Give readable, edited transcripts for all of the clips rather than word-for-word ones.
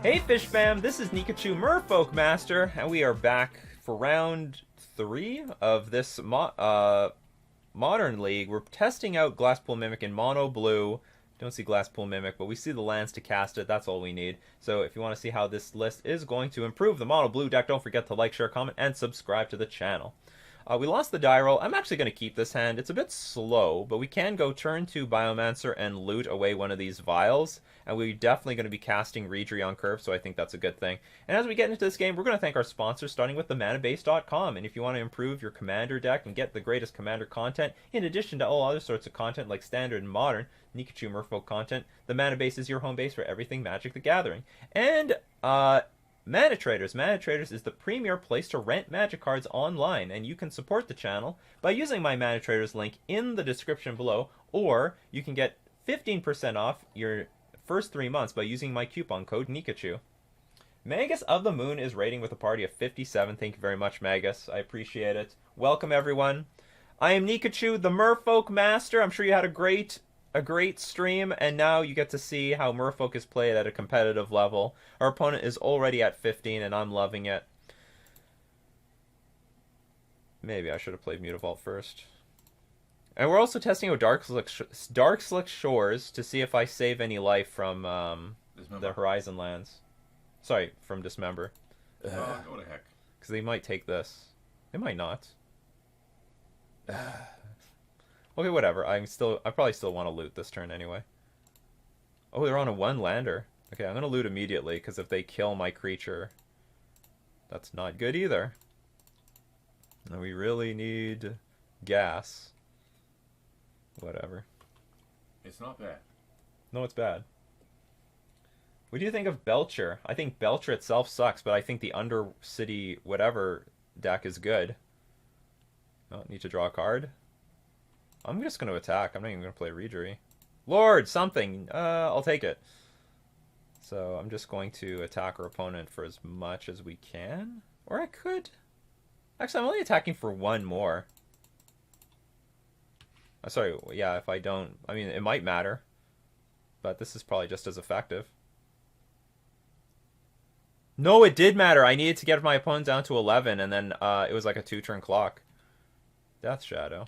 Hey Fish Fam, this is Nikachu Merfolk Master, and we are back for round 3 of this Modern League. We're testing out Glasspool Mimic in Mono Blue. Don't see Glasspool Mimic, but we see the lands to cast it. That's all we need. So if you want to see how this list is going to improve the Mono Blue deck, don't forget to like, share, comment, and subscribe to the channel. We lost the die roll. I'm actually going to keep this hand. It's a bit slow, but we can go turn to Biomancer and loot away one of these vials. And we're definitely going to be casting Reedry on curve, so I think that's a good thing. And as we get into this game, we're going to thank our sponsors, starting with themanabase.com. And if you want to improve your commander deck and get the greatest commander content, in addition to all other sorts of content like standard and modern, Nikachu Merfolk content, the Manabase is your home base for everything Magic the Gathering. And, Mana Traders. Mana Traders is the premier place to rent Magic cards online, and you can support the channel by using my Mana Traders link in the description below, or you can get 15% off your first 3 months by using my coupon code Nikachu. Magus of the Moon is raiding with a party of 57. Thank you very much, Magus. I appreciate it. Welcome, everyone. I am Nikachu, the Merfolk Master. I'm sure you had a great stream, and now you get to see how Merfolk is played at a competitive level. Our opponent is already at 15, and I'm loving it. Maybe I should have played Mutavault first. And we're also testing out Dark Slick Shores to see if I save any life from the Horizon lands. Sorry, from Dismember. Go to heck. Because they might take this. They might not. Okay, whatever. I probably still want to loot this turn anyway. Oh, they're on a 1-lander. Okay, I'm going to loot immediately, because if they kill my creature, that's not good either. And we really need gas. Whatever. It's not bad. No, it's bad. What do you think of Belcher? I think Belcher itself sucks, but I think the Undercity whatever deck is good. Oh, need to draw a card. I'm just going to attack. I'm not even going to play Reedry. Lord, something! I'll take it. So I'm just going to attack our opponent for as much as we can. Or I could... Actually, I'm only attacking for 1 more. Sorry, yeah, if I don't... I mean, it might matter. But this is probably just as effective. No, it did matter! I needed to get my opponent down to 11, and then it was like a 2-turn clock. Death Shadow.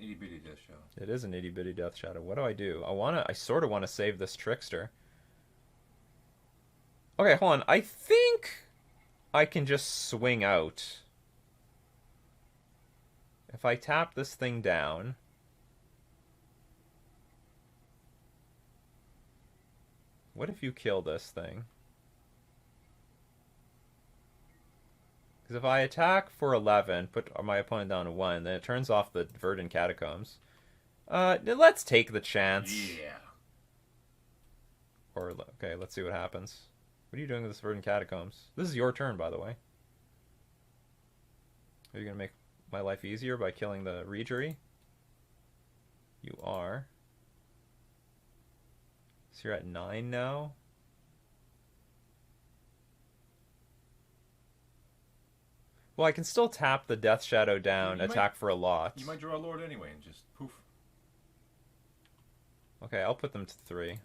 Itty bitty death shadow. It is an itty bitty death shadow. What do? I sort of want to save this trickster. Okay, hold on. I think I can just swing out. If I tap this thing down. What if you kill this thing? Because if I attack for 11, put my opponent down to 1, then it turns off the Verdant Catacombs. Let's take the chance. Yeah. Or, okay, let's see what happens. What are you doing with this Verdant Catacombs? This is your turn, by the way. Are you going to make my life easier by killing the Reedry? You are. So you're at 9 now. Well, I can still tap the Death Shadow down, attack for a lot. You might draw a Lord anyway and just poof. Okay, I'll put them to 3.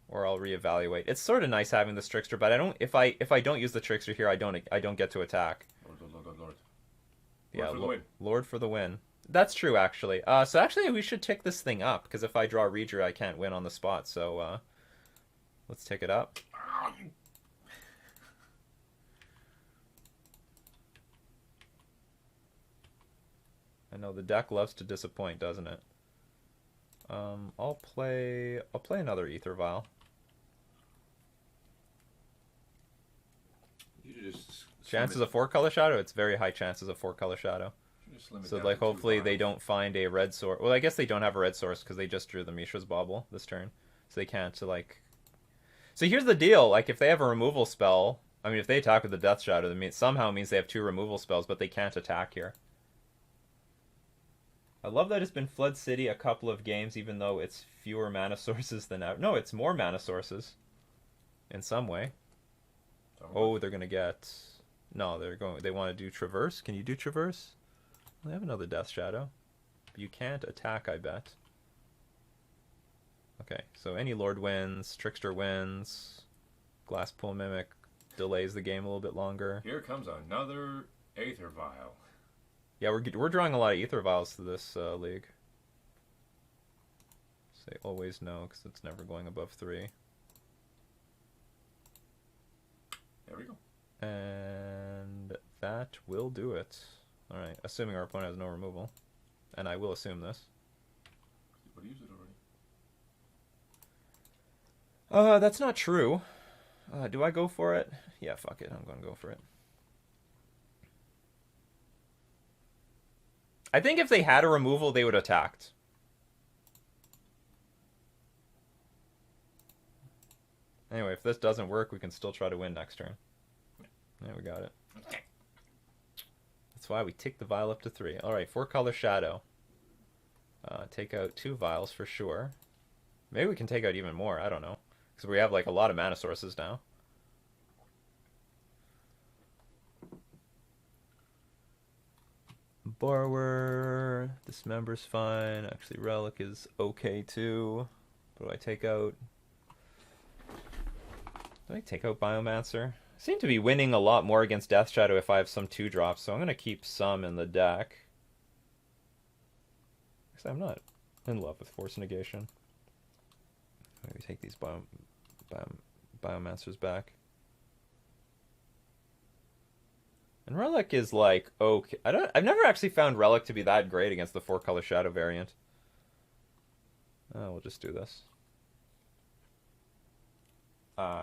Or I'll reevaluate. It's sort of nice having this Trickster, but I don't. If I don't use the Trickster here, I don't get to attack. Lord. Yeah, Lord for the win. Lord for the win. That's true, actually. So actually, we should tick this thing up, because if I draw Reedry, I can't win on the spot. So let's tick it up. I know the deck loves to disappoint, doesn't it? I'll play another Ether Vial. You just Chances of 4-color shadow? It's very high chances of 4-color shadow. So like hopefully they don't find a red source. Well, I guess they don't have a red source because they just drew the Mishra's Bauble this turn. So they can't like... So here's the deal. Like if they have a removal spell, I mean if they attack with the Death Shadow, that somehow means they have 2 removal spells, but they can't attack here. I love that it's been Flood City a couple of games, even though it's fewer mana sources than ever. No, it's more mana sources. In some way. Oh, they're gonna get... No, they want to do Traverse. Can you do Traverse? They have another Death Shadow. You can't attack, I bet. Okay, so any Lord wins, Trickster wins, Glasspool Mimic delays the game a little bit longer. Here comes another Aether Vial. Yeah, we're drawing a lot of Ether Vials to this league. Say always no, because it's never going above 3. There we go. And that will do it. Alright, assuming our opponent has no removal. And I will assume this. But use it already. That's not true. Do I go for it? Yeah, fuck it. I'm gonna go for it. I think if they had a removal, they would have attacked. Anyway, if this doesn't work, we can still try to win next turn. Yeah, we got it. That's why we tick the vial up to 3. Alright, 4-color Shadow. Take out 2 vials for sure. Maybe we can take out even more, I don't know. Because we have like a lot of mana sources now. Borrower, Dismember's fine. Actually, Relic is okay too. What do I take out? Do I take out Biomancer? I seem to be winning a lot more against Death Shadow if I have some 2-drops, so I'm going to keep some in the deck. Because I'm not in love with Force Negation. Maybe take these Biomancers back. And Relic is like, okay. I've never actually found Relic to be that great against the 4-color Shadow variant. We'll just do this.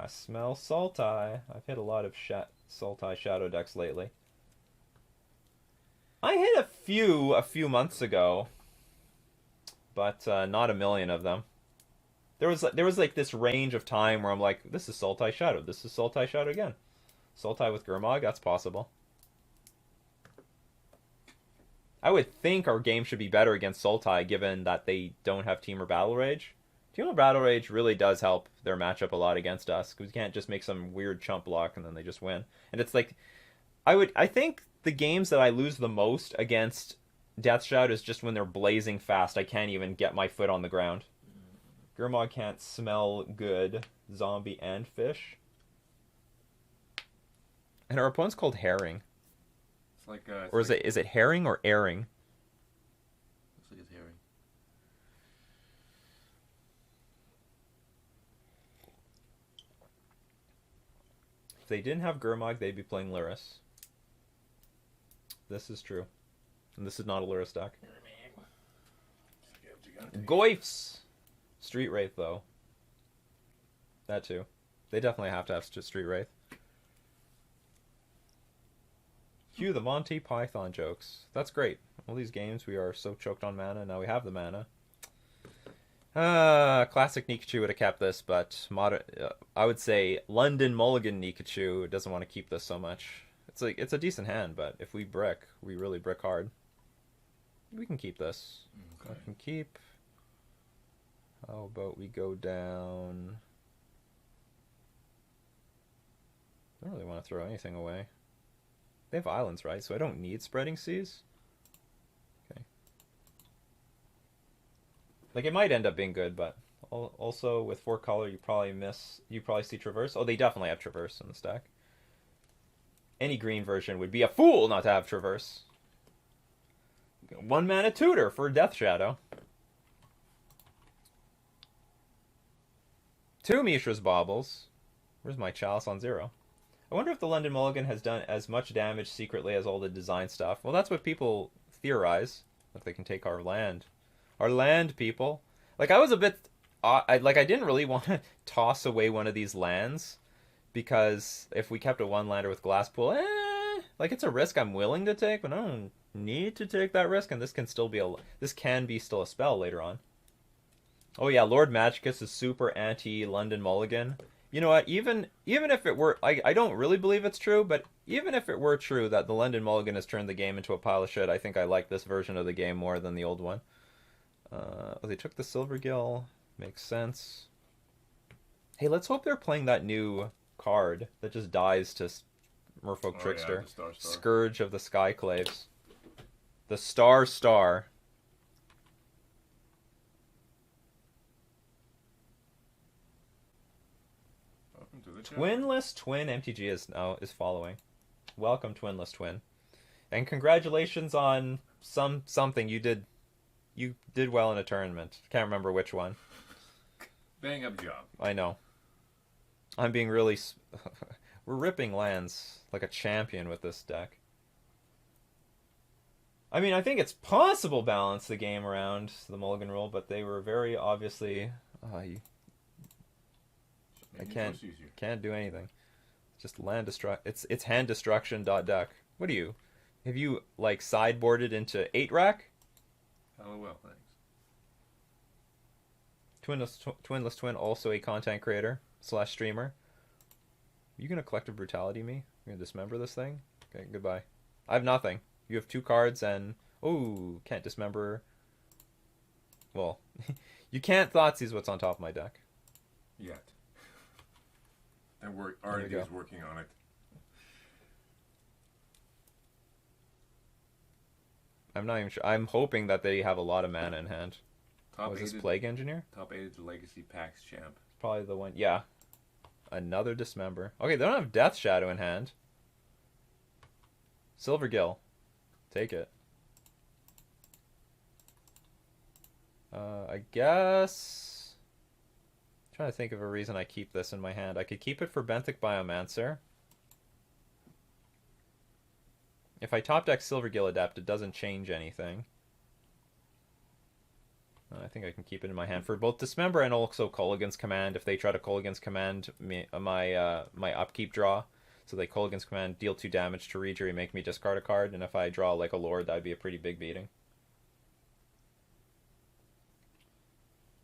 Smell Sultai. I've hit a lot of Sultai Shadow decks lately. I hit a few months ago, but not a million of them. There was like this range of time where I'm like, this is Sultai Shadow, this is Sultai Shadow again. Sultai with Gurmag, that's possible. I would think our game should be better against Sultai given that they don't have Temur Battle Rage. Temur Battle Rage really does help their matchup a lot against us because we can't just make some weird chump block and then they just win. And it's like, I think the games that I lose the most against Death Shadow is just when they're blazing fast. I can't even get my foot on the ground. Gurmag can't smell good. Zombie and fish. And our opponent's called Herring. It's like, or is it herring or airing? Looks like it's herring. If they didn't have Gurmag, they'd be playing Lyris. This is true. And this is not a Lyris deck. Goifs! Street Wraith, though. That too. They definitely have to have Street Wraith. Cue the Monty Python jokes. That's great. All these games, we are so choked on mana. Now we have the mana. Classic Nikachu would have kept this, but I would say London Mulligan Nikachu doesn't want to keep this so much. It's a decent hand, but if we brick, we really brick hard. We can keep this. Okay. I can keep. How about we go down? I don't really want to throw anything away. They have islands, right? So I don't need Spreading Seas. Okay. Like, it might end up being good, but also with 4-color, you probably see Traverse. Oh, they definitely have Traverse in the stack. Any green version would be a fool not to have Traverse. 1 mana tutor for Death Shadow. 2 Mishra's Baubles. Where's my Chalice on 0? I wonder if the London Mulligan has done as much damage secretly as all the design stuff. Well, that's what people theorize. That they can take our land. Our land, people. Like, I was a bit... I didn't really want to toss away one of these lands. Because if we kept a 1-lander with Glasspool, like, it's a risk I'm willing to take, but I don't need to take that risk. And this can still be still a spell later on. Oh yeah, Lord Magicus is super anti-London Mulligan. You know what, even if it were... I don't really believe it's true, but even if it were true that the London Mulligan has turned the game into a pile of shit, I think I like this version of the game more than the old one. They took the Silvergill. Makes sense. Hey, let's hope they're playing that new card that just dies to Merfolk Trickster. Yeah, the Star. Scourge of the Skyclaves. The Star. Welcome to the channel. Twinless Twin MTG is following. Welcome, Twinless Twin, and congratulations on something you did. You did well in a tournament. Can't remember which one. Bang up job. I know. I'm being really. We're ripping lands like a champion with this deck. I mean, I think it's possible balance the game around the mulligan rule, but they were very obviously. I can't do anything. Just land destruct. It's hand destruction deck. What do you? Have you like sideboarded into 8-rack? Oh well, thanks. Twinless Twin, also a content creator / streamer. You gonna collective brutality me? You gonna dismember this thing? Okay, goodbye. I have nothing. You have 2 cards and can't dismember. Well, you can't Thoughtseize what's on top of my deck. Yet. And R&D is working on it. I'm not even sure. I'm hoping that they have a lot of mana in hand. Was this Plague Engineer? Top 8 is the Legacy PAX champ. Probably the one. Yeah. Another Dismember. Okay, they don't have Death Shadow in hand. Silvergill. Take it. I guess... I'm trying to think of a reason I keep this in my hand. I could keep it for Benthic Biomancer. If I top deck Silvergill Adept, it doesn't change anything. I think I can keep it in my hand for both Dismember and also Kolaghan's Command. If they try to Kolaghan's Command my upkeep draw, so they Kolaghan's Command, deal 2 damage to Rejury, make me discard a card, and if I draw like a Lord, that'd be a pretty big beating.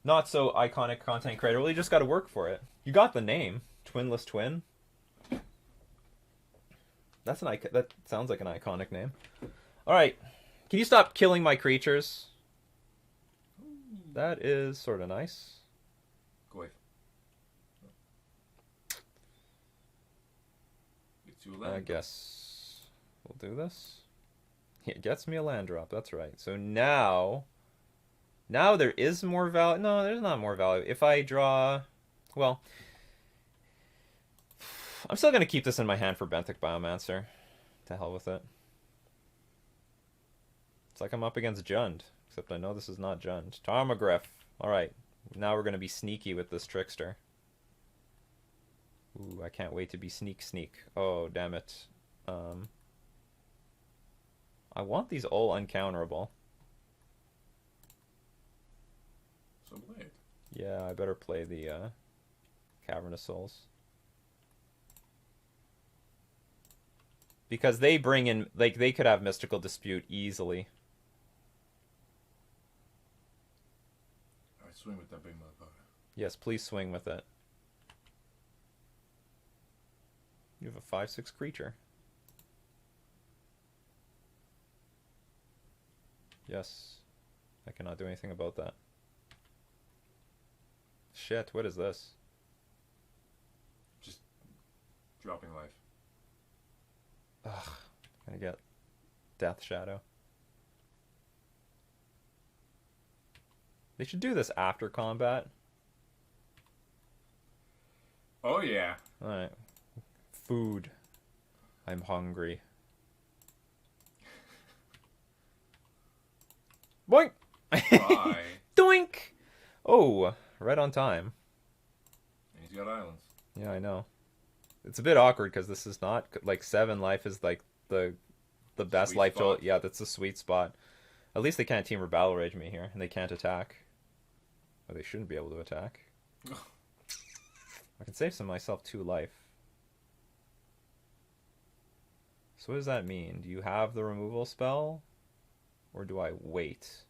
Not so iconic content creator. Well, you just got to work for it. You got the name, Twinless Twin. That sounds like an iconic name. All right, can you stop killing my creatures? That is sort of nice. Go away. Gets you a land. I guess we'll do this. It gets me a land drop. That's right. So now there is more value. No, there's not more value. If I draw, well, I'm still gonna keep this in my hand for Benthic Biomancer. To hell with it. It's like I'm up against Jund. Except I know this is not Jund. Tarmogoyf. Alright. Now we're going to be sneaky with this Trickster. Ooh, I can't wait to be sneak. Oh, damn it. I want these all uncounterable. So play it. Yeah, I better play the Cavernous Souls. Because they bring in, like, they could have Mystical Dispute easily. Alright, swing with that big motherfucker. Yes, please swing with it. You have a 5/6 creature. Yes. I cannot do anything about that. Shit, what is this? Just dropping life. Ugh, I get Death Shadow. They should do this after combat. Oh yeah. Alright. Food. I'm hungry. Boink! Bye. Doink! Oh, right on time. And he's got islands. Yeah, I know. It's a bit awkward because this is not like 7 life is like the best Sweet life spot. total. Yeah, that's the sweet spot. At least they can't team or battle rage me here, and they can't attack. Or they shouldn't be able to attack. I can save some myself 2 life. So what does that mean? Do you have the removal spell, or do I wait?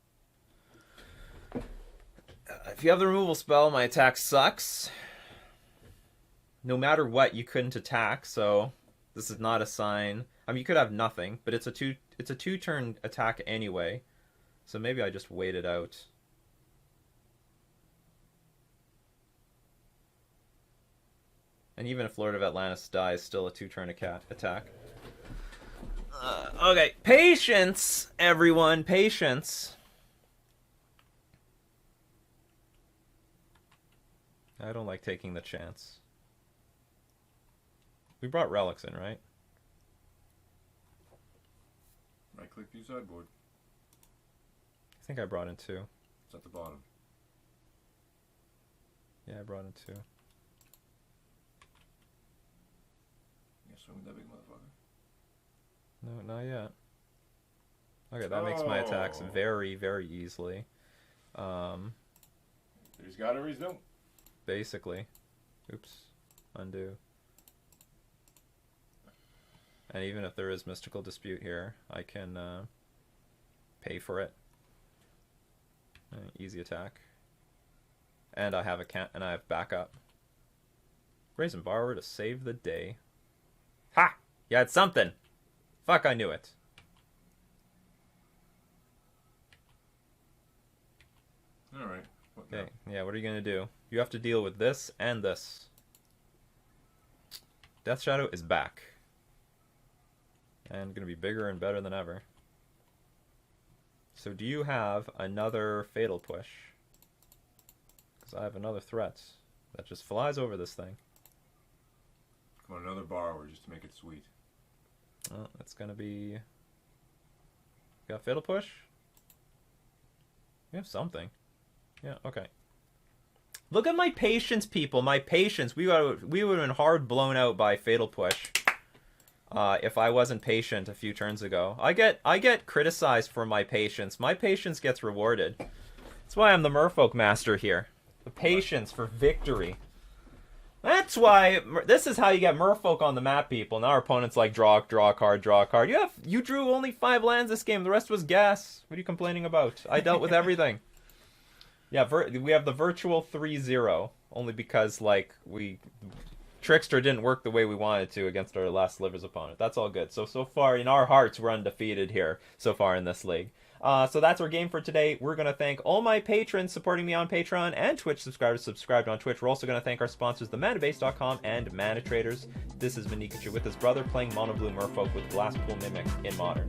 If you have the removal spell, my attack sucks. No matter what, you couldn't attack, so this is not a sign. I mean, you could have nothing, but it's a 2-turn attack anyway. So maybe I just wait it out. And even if Lord of Atlantis dies, still a 2-turn attack. Okay, patience, everyone, patience. I don't like taking the chance. We brought relics in, right? Right click view sideboard. I think I brought in 2. It's at the bottom. Yeah, I brought in 2. Yeah, swing with that big motherfucker. No, not yet. Okay, that makes my attacks Oh. very, very easily. He's got it or he's don't. Basically. Oops. Undo. And even if there is Mystical Dispute here, I can pay for it. Easy attack. And I have and I have backup. Brazen Borrower to save the day. Ha! Yeah, it's something. Fuck, I knew it. Alright. Okay, yeah, what are you gonna do? You have to deal with this and this. Death Shadow is back. And gonna be bigger and better than ever. So do you have another Fatal Push? Because I have another threat that just flies over this thing. Come on, another borrower just to make it sweet. Oh, it's gonna be... Got Fatal Push? We have something. Yeah, okay. Look at my patience, people. My patience. We would have been hard blown out by Fatal Push if I wasn't patient a few turns ago. I get criticized for my patience. My patience gets rewarded. That's why I'm the Merfolk master here. The patience for victory. That's why this is how you get Merfolk on the map, people. Now our opponent's like draw a card, draw a card. You drew only 5 lands this game. The rest was gas. What are you complaining about? I dealt with everything. Yeah, we have the virtual 3-0 only because like Trickster didn't work the way we wanted to against our last Slivers opponent. That's all good. So far in our hearts we're undefeated here so far in this league. So that's our game for today. We're going to thank all my patrons supporting me on Patreon and Twitch subscribers subscribed on Twitch. We're also going to thank our sponsors, themanabase.com and Mana Traders. This has been Nikachu with his brother playing Mono Blue Merfolk with Glasspool Mimic in Modern.